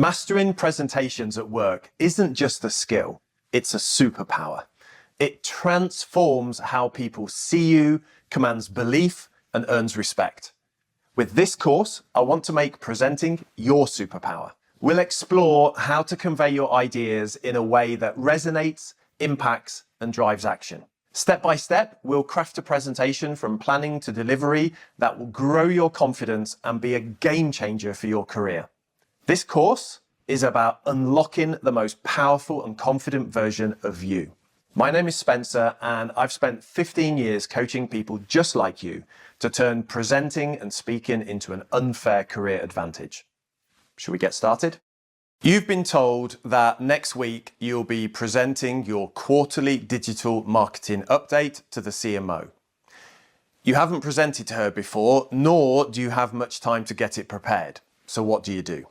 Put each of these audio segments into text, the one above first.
Mastering presentations at work isn't just a skill, it's a superpower. It transforms how people see you, commands belief, and earns respect. With this course, I want to make presenting your superpower. We'll explore how to convey your ideas in a way that resonates, impacts, and drives action. Step by step, we'll craft a presentation from planning to delivery that will grow your confidence and be a game changer for your career. This course is about unlocking the most powerful and confident version of you. My name is Spencer, and I've spent 15 years coaching people just like you to turn presenting and speaking into an unfair career advantage. Should we get started? You've been told that next week you'll be presenting your quarterly digital marketing update to the CMO. You haven't presented to her before, nor do you have much time to get it prepared. So what do you do?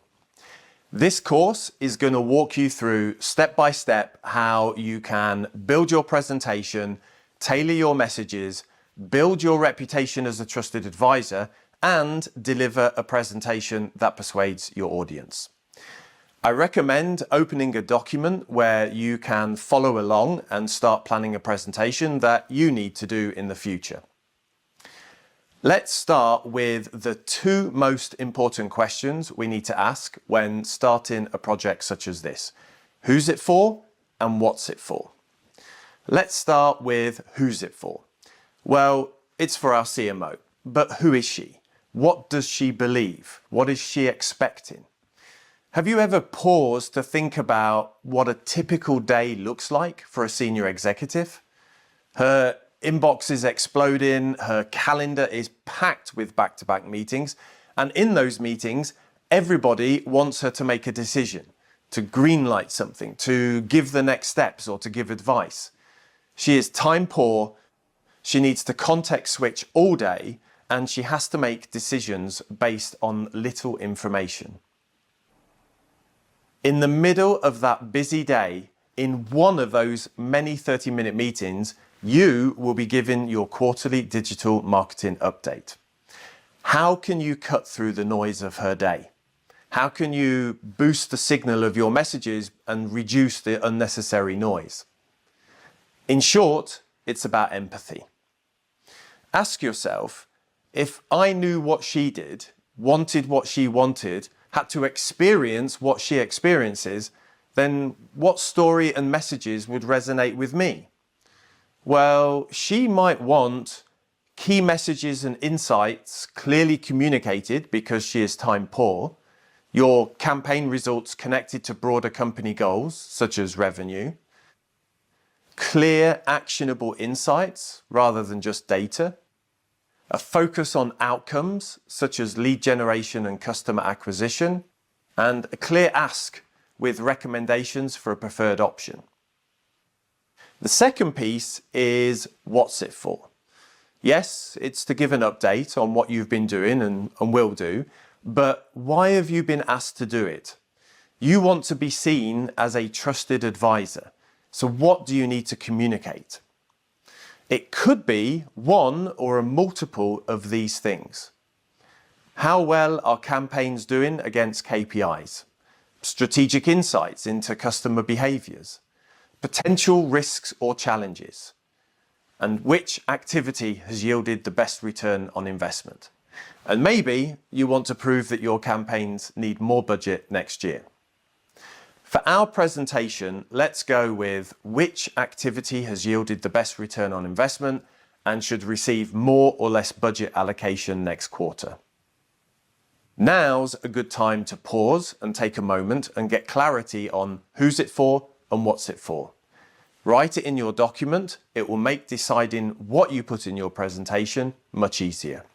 This course is going to walk you through step by step how you can build your presentation, tailor your messages, build your reputation as a trusted advisor, and deliver a presentation that persuades your audience. I recommend opening a document where you can follow along and start planning a presentation that you need to do in the future. Let's start with the two most important questions we need to ask when starting a project such as this. Who's it for and what's it for? Let's start with who's it for? Well, it's for our CMO, but who is she? What does she believe? What is she expecting? Have you ever paused to think about what a typical day looks like for a senior executive? Her inbox is exploding, her calendar is packed with back-to-back meetings, and in those meetings, everybody wants her to make a decision, to greenlight something, to give the next steps, or to give advice. She is time poor, she needs to context switch all day, and she has to make decisions based on little information. In the middle of that busy day, in one of those many 30-minute meetings, you will be given your quarterly digital marketing update. How can you cut through the noise of her day? How can you boost the signal of your messages and reduce the unnecessary noise? In short, it's about empathy. Ask yourself, if I knew what she did, wanted what she wanted, had to experience what she experiences, then what story and messages would resonate with me? Well, she might want key messages and insights clearly communicated because she is time poor, your campaign results connected to broader company goals, such as revenue, clear, actionable insights rather than just data, a focus on outcomes, such as lead generation and customer acquisition, and a clear ask with recommendations for a preferred option. The second piece is what's it for? Yes, it's to give an update on what you've been doing and will do, but why have you been asked to do it? You want to be seen as a trusted advisor. So what do you need to communicate? It could be one or a multiple of these things. How well are campaigns doing against KPIs? Strategic insights into customer behaviors? Potential risks or challenges, and which activity has yielded the best return on investment. And maybe you want to prove that your campaigns need more budget next year. For our presentation, let's go with which activity has yielded the best return on investment and should receive more or less budget allocation next quarter. Now's a good time to pause and take a moment and get clarity on who's it for and what's it for. Write it in your document. It will make deciding what you put in your presentation much easier.